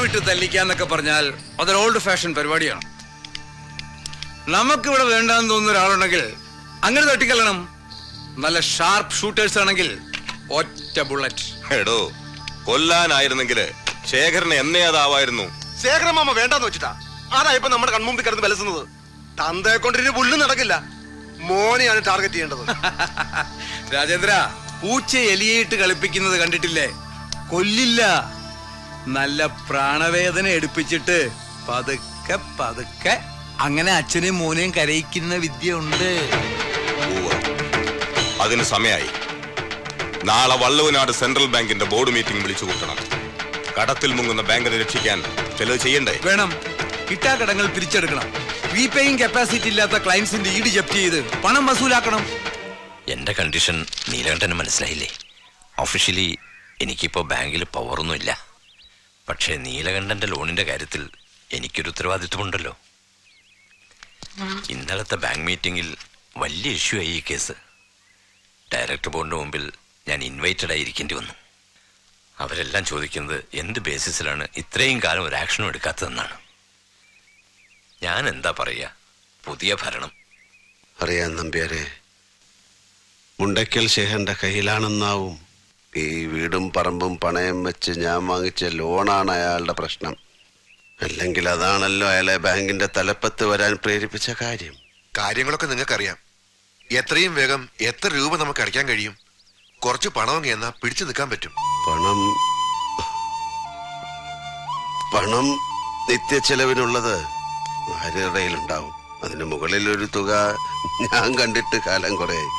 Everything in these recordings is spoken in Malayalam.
വിട്ട് തല്ലിക്കാന്നൊക്കെ പറഞ്ഞാൽ അതൊരു ഓൾഡ് ഫാഷൻ പരിപാടിയാണ്. നമുക്കിവിടെ വേണ്ടാന്ന് തോന്നുന്ന ഒരാളുണ്ടെങ്കിൽ അങ്ങനെ തട്ടിക്കല്ലണം. നല്ല ഷാർപ്പ് ഷൂട്ടേഴ്സ് ആണെങ്കിൽ ഒറ്റ ബുള്ളറ്റ്. എടോ, കൊല്ലാനായിരുന്നെങ്കിൽ ശേഖരനെ എന്നേ അതാവായിരുന്നു. ശേഖരൻ മാമ വേണ്ടാന്ന് വെച്ചിട്ടാ ആരാ ഇപ്പൊ നമ്മുടെ കൺമുമ്പിൽ കിടന്ന് വിലസുന്നത്? തന്തയെ കൊണ്ടിന് പുല്ല് നടക്കില്ല, മോനെയാണ് ടാർഗറ്റ് ചെയ്യേണ്ടത്. രാജേന്ദ്ര, പൂച്ച എലിയിട്ട് കളിപ്പിക്കുന്നത് കണ്ടിട്ടില്ലേ? കൊല്ലില്ല, നല്ല പ്രാണവേദന എടുപ്പിച്ചിട്ട് പതുക്കെ പതുക്കെ അങ്ങനെ അച്ഛനെയും മോനെയും കരയിക്കുന്ന വിദ്യ ഉണ്ട്. അതിന് സമയായി. നാളെ വള്ളുവനാട് സെൻട്രൽ ബാങ്കിന്റെ ബോർഡ് മീറ്റിംഗ് വിളിച്ചു കൂട്ടണം. കടത്തിൽ മുങ്ങുന്ന ബാങ്കിനെ രക്ഷിക്കാൻ ചിലത് ചെയ്യണ്ടേ? വേണം. കിട്ടാക്കടങ്ങൾ പിരിച്ചെടുക്കണം. റീപേയിങ് കപ്പാസിറ്റി ഇല്ലാത്ത ക്ലയൻസിന്റെ ഈട് ജപ്തി ചെയ്ത് പണം വസൂലാക്കണം. എന്റെ കണ്ടീഷൻ നീലകണ്ഠന് മനസ്സിലായില്ലേ? ഒഫീഷ്യലി എനിക്കിപ്പോ ബാങ്കിൽ പവറൊന്നുമില്ല. പക്ഷേ നീലകണ്ഠന്റെ ലോണിന്റെ കാര്യത്തിൽ എനിക്കൊരു ഉത്തരവാദിത്വമുണ്ടല്ലോ. ഇന്നലത്തെ ബാങ്ക് മീറ്റിംഗിൽ വലിയ ഇഷ്യൂ ആയി ഈ കേസ്. ഡയറക്ടർ ബോർഡിന്റെ മുമ്പിൽ ഞാൻ ഇൻവൈറ്റഡ് ആയിരിക്കേണ്ടി വന്നു. അവരെല്ലാം ചോദിക്കുന്നത് എന്ത് ബേസിസിലാണ് ഇത്രയും കാലം ഒരു ആക്ഷനും എടുക്കാത്തതെന്നാണ്. ഞാൻ എന്താ പറയാ, പുതിയ ഭരണം അറിയാൻ നമ്പ്യാരെ, മുണ്ടയ്ക്കൽ ശേഖരന്റെ കയ്യിലാണെന്നാവും ഈ വീടും പറമ്പും പണയം വെച്ച് ഞാൻ വാങ്ങിച്ച ലോണാണ് അയാളുടെ പ്രശ്നം. അല്ലെങ്കിൽ അതാണല്ലോ അയാളെ ബാങ്കിന്റെ തലപ്പത്ത് വരാൻ പ്രേരിപ്പിച്ച കാര്യം. കാര്യങ്ങളൊക്കെ നിങ്ങൾക്കറിയാം. എത്രയും വേഗം എത്ര രൂപ നമുക്ക് അടയ്ക്കാൻ കഴിയും? കുറച്ച് പണം എന്നാ പിടിച്ചു നിൽക്കാൻ പറ്റും. പണം നിത്യ ചെലവിനുള്ളത് ഭാര്യയുടെയിലുണ്ടാവും. അതിന് മുകളിൽ ഒരു തുക ഞാൻ കണ്ടിട്ട് കാലം കുറയായി.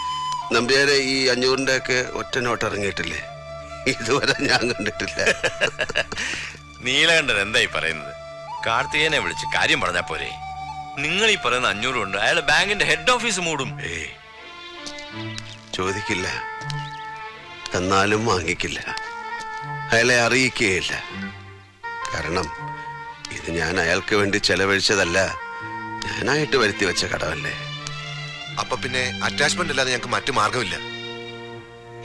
നമ്പ്യാരെ, ഈ 500-ന്റെ ഒക്കെ ഒറ്റ നോട്ട് ഇറങ്ങിയിട്ടില്ലേ? ഇതുവരെ ഞാൻ കണ്ടിട്ടില്ല. നീലകണ്ഠൻ എന്തായി പറയുന്നത്? കാർത്തികേയനെ വിളിച്ച് കാര്യം പറഞ്ഞാ പോരെ? നിങ്ങൾ ഈ പറയുന്ന 500 കൊണ്ട് അയാൾ ബാങ്കിന്റെ ഹെഡ് ഓഫീസ് മൂടും. ചോദിക്കില്ല, തന്നാലും വാങ്ങിക്കില്ല, അയാളെ അറിയിക്കുകയില്ല. കാരണം ഇത് ഞാൻ അയാൾക്ക് വേണ്ടി ചെലവഴിച്ചതല്ല, ഞാനായിട്ട് വരുത്തി വെച്ച കടമല്ലേ. അപ്പൊ പിന്നെ അറ്റാച്ച്മെന്റ് അല്ലാതെ ഞങ്ങൾക്ക് മറ്റു മാർഗമില്ല.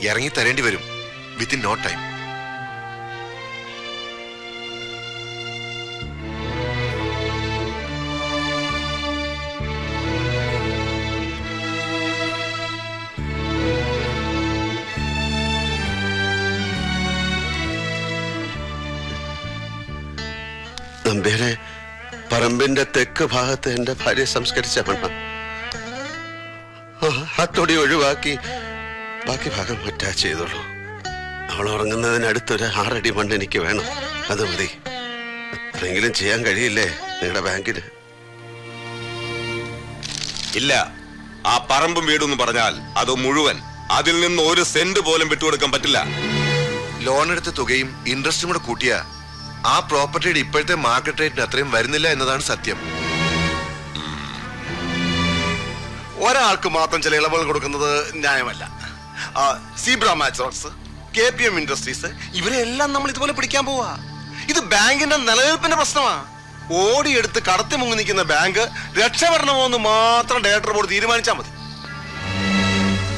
ഇറങ്ങി തരേണ്ടി വരും വിത്തിൻ നോ ടൈം. നമ്പ്യാരെ, പറമ്പിന്റെ തെക്ക് ഭാഗത്ത് എന്റെ ഭാര്യ സംസ്കരിച്ച മണ്ണ അത്തൊടി ഒഴിവാക്കി ബാക്കി ഭാഗം അറ്റാച്ച് ചെയ്തോളൂ. അവൾ ഉറങ്ങുന്നതിനടുത്തൊരു 6 അടി മണ്ണ് എനിക്ക് വേണം. അത് മതി. അത്രയെങ്കിലും ചെയ്യാൻ കഴിയില്ലേ നിങ്ങളുടെ ബാങ്കിന്? ഇല്ല, ആ പറമ്പും വീടെന്ന് പറഞ്ഞാൽ അത് മുഴുവൻ, അതിൽ നിന്ന് 1 സെന്റ് പോലും വിട്ടുകൊടുക്കാൻ പറ്റില്ല. ലോൺ എടുത്ത തുകയും ഇൻട്രസ്റ്റും കൂടെ കൂട്ടിയ ആ പ്രോപ്പർട്ടിയുടെ ഇപ്പോഴത്തെ മാർക്കറ്റ് റേറ്റിന് അത്രയും വരുന്നില്ല എന്നതാണ് സത്യം. ഒരാൾക്ക് മാത്രം ചില ഇളവുകൾ കൊടുക്കുന്നത് ന്യായമല്ല. സീബ്ര മാച്ചോർസ്, KPM ഇൻഡസ്ട്രീസ്, ഇവരെല്ലാം നമ്മൾ ഇതുപോലെ പിടിക്കാൻ പോവാ. ഇത് ബാങ്കിന്റെ നിലനിൽപ്പിന്റെ പ്രശ്നമാ. ഓടിയെടുത്ത് കടത്തി മുങ്ങി നിൽക്കുന്ന ബാങ്ക് രക്ഷപ്പെടണമോ എന്ന് മാത്രം ഡയറക്ടർ ബോർഡ് തീരുമാനിച്ചാൽ മതി.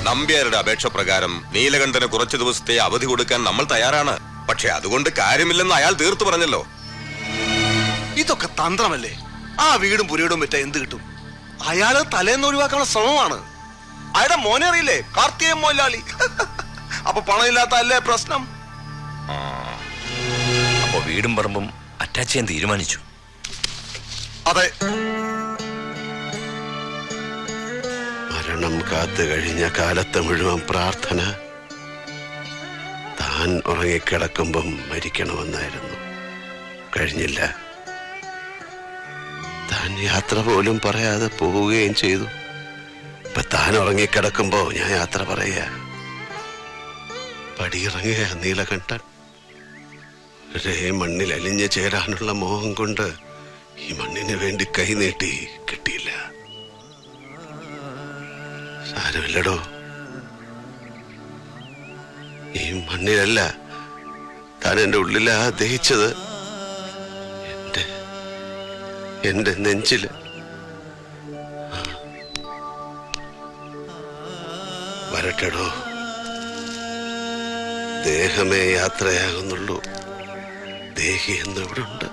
നമ്പ്യാരുടെ അപേക്ഷ പ്രകാരം നീലകണ്ഠന് കുറച്ചു ദിവസത്തെ അവധി കൊടുക്കാൻ നമ്മൾ തയ്യാറാണ്. പക്ഷെ അതുകൊണ്ട് കാര്യമില്ലെന്ന് അയാൾ തീർത്തു പറഞ്ഞല്ലോ. ഇതൊക്കെ തന്ത്രമല്ലേ? ആ വീടും പുരയിടും പറ്റാ എന്ത് കിട്ടും? അയാള് തലേന്ന് ഒഴിവാക്കാനുള്ള ശ്രമമാണ്. അയാളുടെ മോനെ അറിയില്ലേ, കാർത്തികേയൻ മൊയ്ലാളി. അപ്പൊ പണമില്ലാത്ത അല്ലേ പ്രശ്നം? അപ്പൊ വീടും പറമ്പും അറ്റാച്ച് ചെയ്യാൻ തീരുമാനിച്ചു. അതെ. മരണം കാത്തു കഴിഞ്ഞ കാലത്ത് മുഴുവൻ പ്രാർത്ഥന താൻ ഉറങ്ങിക്കിടക്കുമ്പം മരിക്കണമെന്നായിരുന്നു. കഴിഞ്ഞില്ല. താൻ യാത്ര പോലും പറയാതെ പോവുകയും ചെയ്തു. ഇപ്പൊ താൻ ഉറങ്ങിക്കിടക്കുമ്പോ ഞാൻ യാത്ര പറയുക. പടിയിറങ്ങുക നീലകണ്ഠൻ. ഒരേ മണ്ണിൽ അലിഞ്ഞു ചേരാനുള്ള മോഹം കൊണ്ട് ഈ മണ്ണിന് വേണ്ടി കൈനീട്ടി കിട്ടിയില്ല. സാരമില്ലടോ, ഈ മണ്ണിലല്ല താൻ എന്റെ ഉള്ളിലാ ദഹിച്ചത്, എന്റെ നെഞ്ചില്. വരട്ടെടോ, ദേഹമേ യാത്രയാകുന്നുള്ളൂ, ദേഹി എന്നിവിടെ ഉണ്ട്.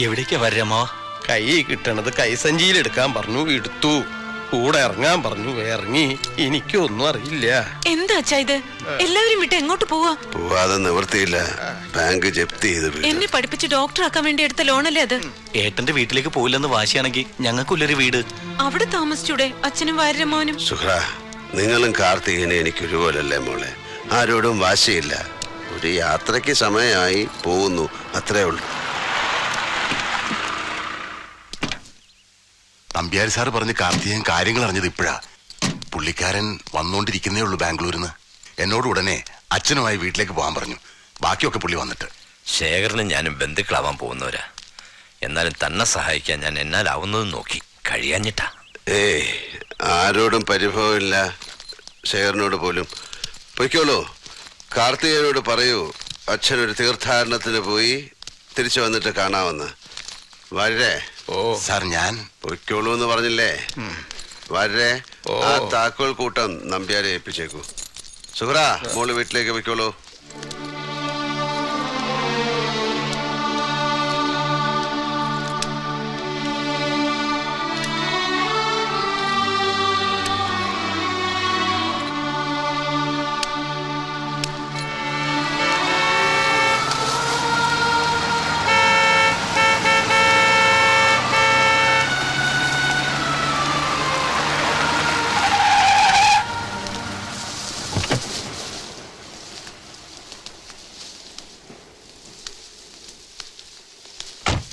എവിടേക്കാ വരാമോ? കൈ കിട്ടണത് കൈസഞ്ചിയിൽ എടുക്കാൻ പറഞ്ഞു, എടുത്തു. കൂടെ ഇറങ്ങാൻ പറഞ്ഞു, ഇറങ്ങി. എനിക്കൊന്നും അറിയില്ല. എന്താ അച്ഛാ ഇത്? എല്ലാവരും വിട്ട് എങ്ങോട്ട് പോവാതെ നിവർത്തിയില്ല. ബാങ്ക് ജപ്തി ചെയ്ത് എന്നെ പഠിപ്പിച്ച് ഡോക്ടറാക്കാൻ വേണ്ടി എടുത്ത ലോണല്ലേ അത്? ഏട്ടന്റെ വീട്ടിലേക്ക് പോയില്ലെന്ന് വാശിയാണെങ്കിൽ ഞങ്ങൾക്കുള്ളൊരു വീട് അവിടെ താമസിച്ചൂടെ അച്ഛനും വാര്യമ്മോനും? സുഹ്ര, നിങ്ങളും കാർത്തികനെ എനിക്കൊരുപോലല്ലേ മോളെ. ആരോടും വാശിയില്ല. ഒരു യാത്രയ്ക്ക് സമയമായി, പോകുന്നു, അത്രേ ഉള്ളൂ. നമ്പ്യാർ സാറ് പറഞ്ഞ് കാർത്തികൻ കാര്യങ്ങൾ അറിഞ്ഞത് ഇപ്പോഴാ. പുള്ളിക്കാരൻ വന്നോണ്ടിരിക്കുന്നേ ഉള്ളൂ ബാംഗ്ലൂരിന്ന്. എന്നോട് ഉടനെ അച്ഛനുമായി വീട്ടിലേക്ക് പോകാൻ പറഞ്ഞു. ബാക്കിയൊക്കെ പുള്ളി വന്നിട്ട്. ശേഖരനും ഞാനും ബന്ധുക്കളാവാൻ പോകുന്നവരാ. എന്നാലും തന്നെ സഹായിക്കാൻ ഞാൻ എന്നാലാവുന്നതും നോക്കി, കഴിയാഞ്ഞിട്ടാ. ആരോടും പരിഭവമില്ല, ശേഖരനോട് പോലും. പൊയ്ക്കോളൂ. കാർത്തികനോട് പറയൂ അച്ഛനൊരു തീർത്ഥാടനത്തിന് പോയി തിരിച്ചു വന്നിട്ട് കാണാമെന്ന്. വരേ. ഓ സാർ, ഞാൻ പൊയ്ക്കോളൂ എന്ന് പറഞ്ഞില്ലേ? വരേ. ആ താക്കോൽ കൂട്ടം നമ്പ്യാരെ ഏൽപ്പിച്ചേക്കൂ. സുഹ്ര, മോള് വീട്ടിലേക്ക് പൊയ്ക്കോളൂ.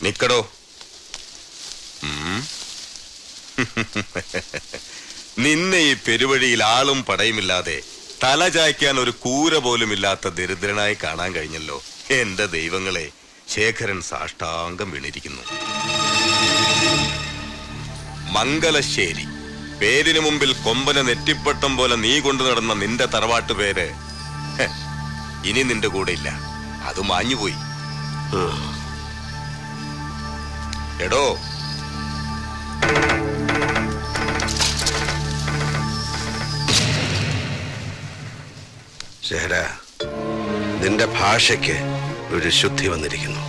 നിക്കടോ. നിന്നെ ഈ പെരുവഴിയിൽ ആളും പടയുമില്ലാതെ തല ചായ്ക്കാൻ ഒരു കൂര പോലും ഇല്ലാത്ത ദരിദ്രനായി കാണാൻ കഴിഞ്ഞല്ലോ. എന്റെ ദൈവങ്ങളെ, ശേഖരൻ സാഷ്ടാംഗം വീണിരിക്കുന്നു. മംഗലശ്ശേരി, പേരിന് മുമ്പിൽ കൊമ്പന നെറ്റിപ്പട്ടം പോലെ നീ കൊണ്ടു നടന്ന നിന്റെ തറവാട്ട് പേര് ഇനി നിന്റെ കൂടെ ഇല്ല. അത് മാഞ്ഞുപോയി. എടോ, ശേഖര, നിന്റെ ഭാഷയ്ക്ക് ഒരു ശുദ്ധി വന്നിരിക്കുന്നു.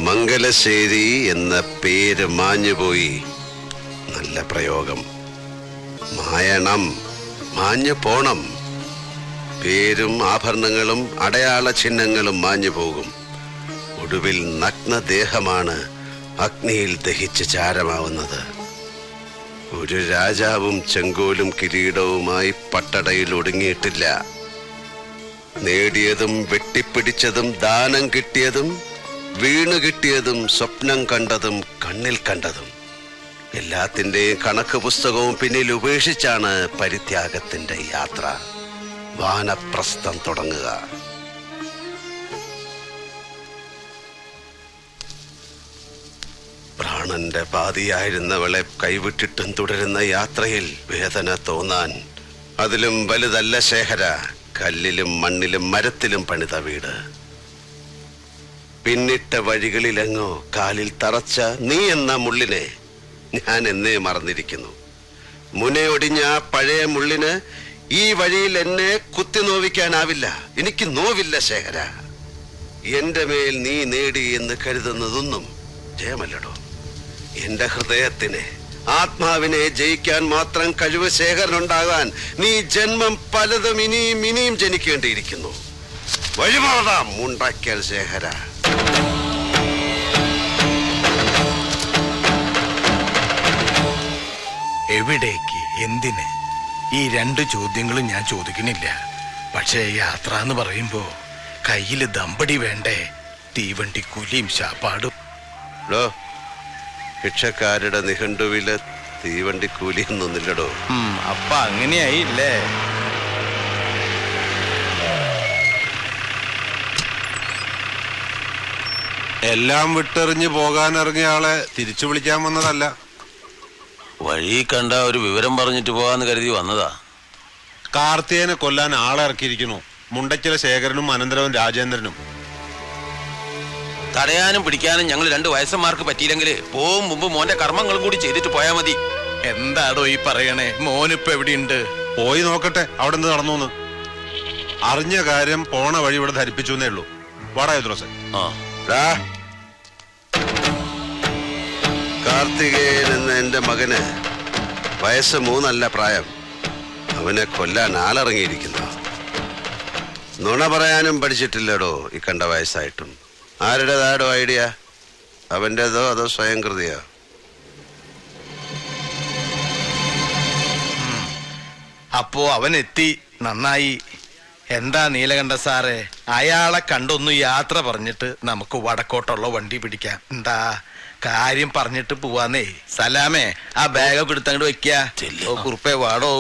മംഗലശ്ശേരി എന്ന പേര് മാഞ്ഞുപോയി. നല്ല പ്രയോഗം. മായണം, മാഞ്ഞു പോണം. പേരും ആഭരണങ്ങളും അടയാള ചിഹ്നങ്ങളും മാഞ്ഞു പോകും. ഒടുവിൽ നഗ്നദേഹമാണ് അഗ്നിയിൽ ദഹിച്ച് ചാരമാവുന്നത്. ഒരു രാജാവും ചെങ്കോലും കിരീടവുമായി പട്ടടയിൽ ഒടുങ്ങിയിട്ടില്ല. നേടിയതും വെട്ടിപ്പിടിച്ചതും ദാനം കിട്ടിയതും വീണു കിട്ടിയതും സ്വപ്നം കണ്ടതും കണ്ണിൽ കണ്ടതും എല്ലാത്തിൻ്റെയും കണക്ക് പുസ്തകവും പിന്നിൽ ഉപേക്ഷിച്ചാണ് പരിത്യാഗത്തിന്റെ യാത്ര. വാനപ്രസ്ഥം തുടങ്ങുക. പ്രാണന്റെ പാതിയായിരുന്നവളെ കൈവിട്ടിട്ടും തുടരുന്ന യാത്രയിൽ വേദന തോന്നാൻ അതിലും വലുതല്ല ശേഖര കല്ലിലും മണ്ണിലും മരത്തിലും പണിത വീട്. പിന്നിട്ട വഴികളിലെങ്ങോ കാലിൽ തറച്ച നീ എന്ന മുള്ളിനെ ഞാൻ എന്നേ മറന്നിരിക്കുന്നു. മുനയൊടിഞ്ഞ ആ പഴയ മുള്ളിന് ഈ വഴിയിൽ എന്നെ കുത്തി നോവിക്കാനാവില്ല. എനിക്ക് നോവില്ല ശേഖര. എന്റെ മേൽ നീ നേടി എന്ന് കരുതുന്നതൊന്നും ജയമല്ലടോ. എന്റെ ഹൃദയത്തിനെ, ആത്മാവിനെ ജയിക്കാൻ മാത്രം കഴിവ് ശേഖരനുണ്ടാകാൻ നീ ജന്മം പലതും ഇനിയും ജനിക്കേണ്ടിയിരിക്കുന്നു. വഴിമാറാം മുണ്ടാക്കൽ ശേഖര. എവിടേക്ക്, എന്തിന്? ഈ രണ്ട് ചോദ്യങ്ങളും ഞാൻ ചോദിക്കണില്ല. പക്ഷേ യാത്ര എന്ന് പറയുമ്പോ കയ്യില് ദമ്പടി വേണ്ടേ? തീവണ്ടി കൂലിയും ശാപ്പാടും. ഭിക്ഷക്കാരുടെ നിഘണ്ടുവില് തീവണ്ടി കൂലിയൊന്നുമില്ലടോ. അപ്പൊ അങ്ങനെയായില്ലേ? എല്ലാം വിട്ടെറിഞ്ഞ് പോകാൻ ഇറങ്ങിയ ആളെ തിരിച്ചു വിളിക്കാൻ വന്നതല്ല. വഴി കണ്ട ഒരു വിവരം പറഞ്ഞിട്ട് പോകാന്ന് കരുതി വന്നതാ. കാർത്തികനെ കൊല്ലാൻ ആളിറക്കിയിരിക്കുന്നു. മുണ്ടച്ചില ശേഖരനും അനന്തരവൻ രാജേന്ദ്രനും. തടയാനും പിടിക്കാനും ഞങ്ങൾ 2 വയസ്സന്മാർക്ക് പറ്റിയില്ലെങ്കിൽ പോവും മുമ്പ് മോന്റെ കർമ്മങ്ങളും കൂടി ചെയ്തിട്ട് പോയാ മതി. എന്താടോ ഈ പറയണേ? മോനിപ്പോ എവിടെയുണ്ട്? പോയി നോക്കട്ടെ അവിടെ എന്ത് നടന്നു. അറിഞ്ഞ കാര്യം പോണ വഴി ഇവിടെ ധരിപ്പിച്ചു എന്നേ ഉള്ളൂ. വാടാ യുദ്രോസെ. കാർത്തികേയൻ എന്ന എന്റെ മകന് വയസ്സ് 3 അല്ല പ്രായം. അവനെ കൊല്ലാൻ ആളിറങ്ങിയിരിക്കുന്നു. നുണ പറയാനും പഠിച്ചിട്ടില്ലടോ ഈ കണ്ട വയസ്സായിട്ടും. ആരുടേതാടോ ഐഡിയ? അവൻ്റെതോ അതോ സ്വയം കൃതിയോ? അപ്പോ അവൻ എത്തി, നന്നായി. എന്താ നീലകണ്ഠ സാറേ, അയാളെ കണ്ടൊന്ന് യാത്ര പറഞ്ഞിട്ട് നമുക്ക് വടക്കോട്ടുള്ള വണ്ടി പിടിക്കാം. എന്താ കാര്യം പറഞ്ഞിട്ട് പോവാന്നേ. സലാമേ, ആ ബാഗൊക്കെ എടുത്തങ്ങോട്ട് വെക്ക. കുറുപ്പേ വാടോ.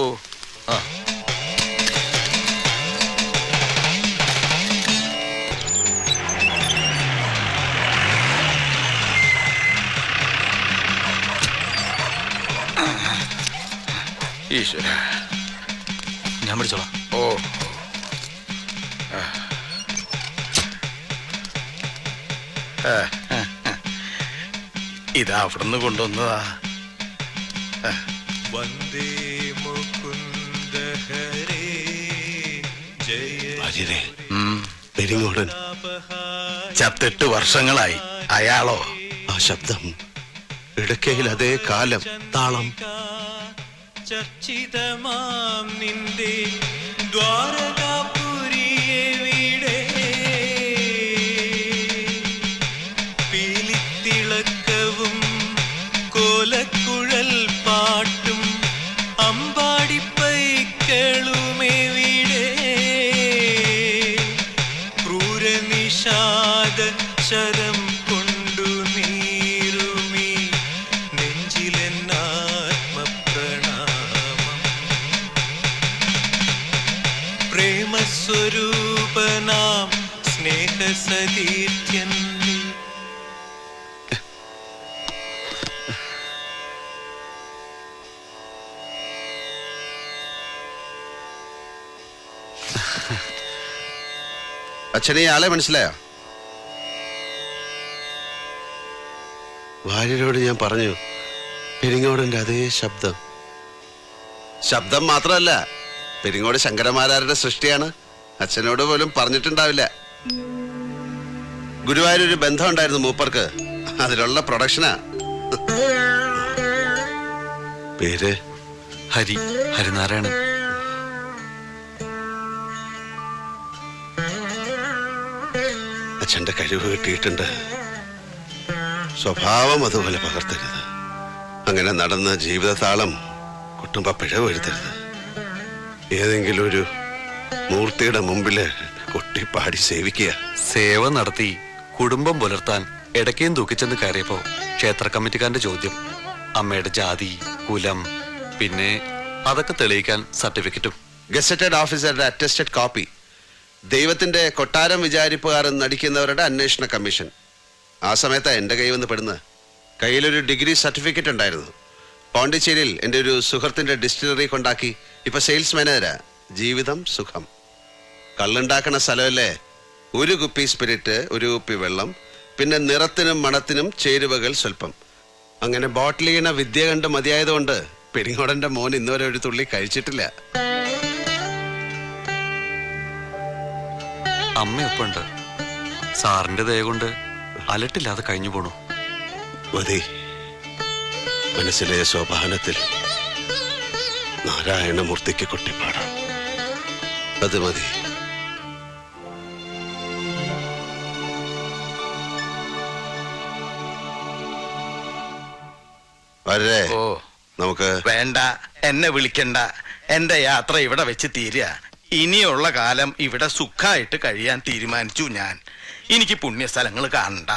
ഈശ്വര, ഞാൻ പിടിച്ചോളാം. ഓ, ഇതാ അവിടുന്ന് കൊണ്ടുവന്നതാ. പെരിങ്ങോടൻ ചത്തിട്ട് വർഷങ്ങളായി. അയാളോ? ആ ശബ്ദം, ഇടയ്ക്കയിൽ അതേ കാലം, താളം. ചർച്ചിതമാം നിന്റെ ദ്വാരകാപുരിയെ വീടേ പീലിത്തിളക്കവും കോലക്കുഴൽ പാട്ടും അമ്പാടിപ്പൈക്കളുമേ വീടേ ക്രൂരനിഷാദ ശരം കൊണ്ടു നീരുമീ പ്രേമസ്വരൂപനാം സ്നേഹസതീർത്ഥ്യൻ. അച്ഛനെ ആളെ മനസ്സിലായോ? ഭാര്യയോട് ഞാൻ പറഞ്ഞു, പെരിങ്ങോടന്റെ അതേ ശബ്ദം. ശബ്ദം മാത്രമല്ല, പെരിങ്ങോട് ശങ്കരമാരാരുടെ സൃഷ്ടിയാണ്. അച്ഛനോട് പോലും പറഞ്ഞിട്ടുണ്ടാവില്ല. ഗുരുവായൂരൊരു ബന്ധം ഉണ്ടായിരുന്നു മൂപ്പർക്ക്, അതിലുള്ള പ്രൊഡക്ഷനാ. പേര് ഹരിനാരായണൻ. അച്ഛന്റെ കഴിവ് കിട്ടിയിട്ടുണ്ട്. സ്വഭാവം അതുപോലെ പകർത്തരുത്. അങ്ങനെ നടന്ന ജീവിതതാളം കുട്ടുമ്പ പിഴവ് വരുത്തരുത്. ഏതെങ്കിലും ഒരു മൂർത്തിയുടെ മുമ്പില് കൊട്ടിപ്പാടി സേവിക്കുക. സേവ നടത്തി കുടുംബം പുലർത്താൻ ഇടയ്ക്കേം തൂക്കിച്ചെന്ന് കയറിയപ്പോ ക്ഷേത്ര കമ്മിറ്റിക്കാരന്റെ ചോദ്യം, അമ്മയുടെ ജാതി, കുലം, പിന്നെ അതൊക്കെ തെളിയിക്കാൻ സർട്ടിഫിക്കറ്റും. ഗസറ്റഡ് ഓഫീസറുടെ അറ്റസ്റ്റഡ് കോപ്പി, ദൈവത്തിന്റെ കൊട്ടാരം വിചാരിപ്പുകാരൻ നടിക്കുന്നവരുടെ അന്വേഷണ കമ്മീഷൻ. ആ സമയത്താ എന്റെ കൈ വന്ന് പെടുന്നത്. കയ്യിലൊരു ഡിഗ്രി സർട്ടിഫിക്കറ്റ് ഉണ്ടായിരുന്നു. പോണ്ടിച്ചേരിയിൽ എൻ്റെ ഒരു സുഹൃത്തിന്റെ ഡിസ്റ്റിലറി കൊണ്ടാക്കി. ഇപ്പൊ സെയിൽസ് മാനേജരാ. ജീവിതം സുഖം. കള്ളുണ്ടാക്കണ സ്ഥലമല്ലേ. ഒരു കുപ്പി സ്പിരിറ്റ്, ഒരു കുപ്പി വെള്ളം, പിന്നെ നിറത്തിനും മണത്തിനും ചേരുവകൾ സ്വല്പം. അങ്ങനെ ബോട്ടിൽ ചെയ്യണ വിദ്യ കണ്ട് മതിയായതുകൊണ്ട് പെരിങ്ങോടന്റെ മോൻ ഇന്നുവരെ ഒരു തുള്ളി കഴിച്ചിട്ടില്ല. അമ്മയൊപ്പുണ്ട്. സാറിന്റെ ദയ കൊണ്ട് അലട്ടില്ലാതെ കഴിഞ്ഞു പോണു. മതി. മനസ്സിലെ സോപാനത്തിൽ നാരായണമൂർത്തിക്ക് കൊട്ടിപ്പാടാം. അത് മതി. വരേ. ഓ, നമുക്ക് വേണ്ട, എന്നെ വിളിക്കണ്ട. എന്റെ യാത്ര ഇവിടെ വെച്ച് തീരുക. ഇനിയുള്ള കാലം ഇവിടെ സുഖമായിട്ട് കഴിയാൻ തീരുമാനിച്ചു ഞാൻ. എനിക്ക് പുണ്യസ്ഥലങ്ങൾ കാണണ്ട.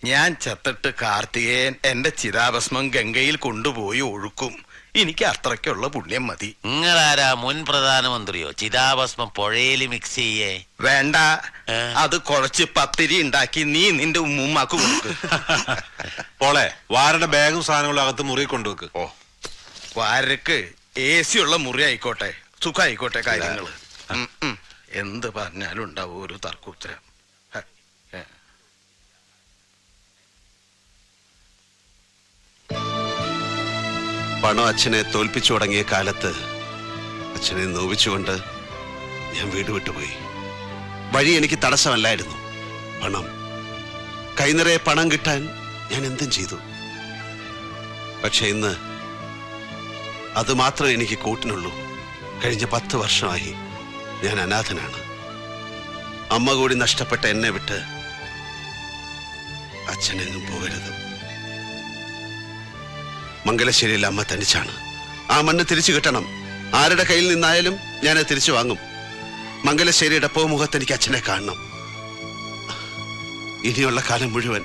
ഞാൻ ചത്തിട്ട് കാർത്തികേയൻ എന്റെ ചിതാഭസ്മം ഗംഗയിൽ കൊണ്ടുപോയി ഒഴുക്കും. എനിക്ക് അത്രയ്ക്കുള്ള പുണ്യം മതി. നിങ്ങളാരാ മുൻ പ്രധാനമന്ത്രിയോ ചിതാഭസ്മം പുഴയിൽ മിക്സ് ചെയ്യേ? വേണ്ട, അത് കുഴച്ച് പത്തിരി ഉണ്ടാക്കി നീ നിന്റെ ഉമ്മാക്ക് കൊടുക്ക്. പോളെ വാരുടെ ബാഗും സാധനങ്ങളും അകത്ത് മുറി കൊണ്ടുവെക്ക്. വാരക്ക് AC ഉള്ള മുറി ആയിക്കോട്ടെ. സുഖായിക്കോട്ടെ കാര്യങ്ങള്. എന്ത് പറഞ്ഞാലും ഉണ്ടാവും ഒരു തർക്കുത്തരം. പണം അച്ഛനെ തോൽപ്പിച്ചു തുടങ്ങിയ കാലത്ത് അച്ഛനെ നോവിച്ചുകൊണ്ട് ഞാൻ വീട് വിട്ടുപോയി. വഴി എനിക്ക് തടസ്സമല്ലായിരുന്നു. പണം, കൈനിറയെ പണം കിട്ടാൻ ഞാൻ എന്തും ചെയ്തു. പക്ഷെ ഇന്ന് അത് മാത്രമേ എനിക്ക് കൂട്ടിനുള്ളൂ. കഴിഞ്ഞ 10 വർഷമായി ഞാൻ അനാഥനാണ്. അമ്മ കൂടി നഷ്ടപ്പെട്ട എന്നെ വിട്ട് അച്ഛനെങ്ങും പോകരുത്. മംഗലശ്ശേരിയിൽ അമ്മ തനിച്ചാണ്. ആ മണ്ണ് തിരിച്ചു കിട്ടണം. ആരുടെ കയ്യിൽ നിന്നായാലും ഞാനത് തിരിച്ചു വാങ്ങും. മംഗലശ്ശേരിയുടെ പൂമുഖത്ത് എനിക്ക് അച്ഛനെ കാണണം. ഇനിയുള്ള കാലം മുഴുവൻ